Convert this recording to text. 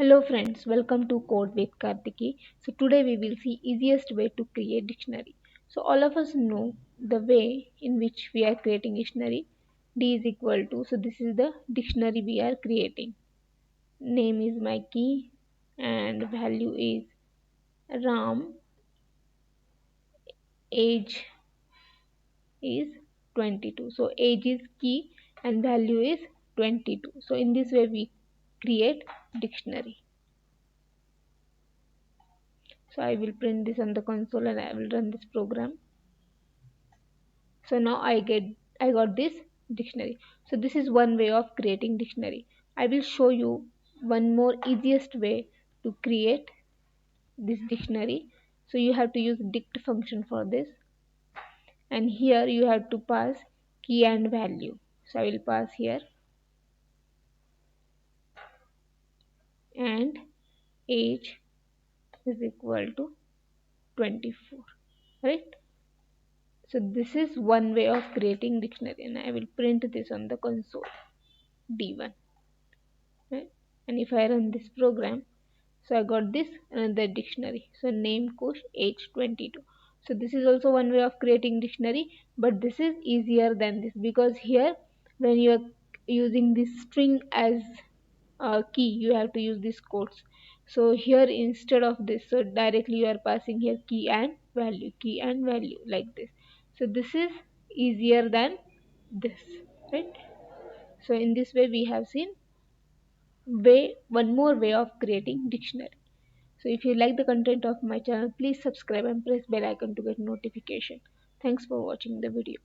Hello friends, welcome to Code with Kartiki. So today we will see easiest way to create dictionary. So all of us know the way in which we are creating dictionary. D is equal to, so this is the dictionary we are creating. Name is my key and value is Ram. Age is 22. So age is key and value is 22. So in this way we create dictionary. So I will print this on the console and I will run this program. So now I got this dictionary. So this is one way of creating dictionary. I will show you one more easiest way to create this dictionary. So you have to use dict function for this, and here you have to pass key and value. So I will pass here and age is equal to 24, right? So this is one way of creating dictionary, and I will print this on the console D1, right? And if I run this program, so I got this another dictionary. So name, Kush, age 22. So this is also one way of creating dictionary, but this is easier than this, because here when you are using this string as key, you have to use these quotes. So here instead of this, so directly you are passing here key and value like this. So this is easier than this, right? So in this way we have seen one more way of creating dictionary. So if you like the content of my channel, please subscribe and press bell icon to get notification. Thanks for watching the video.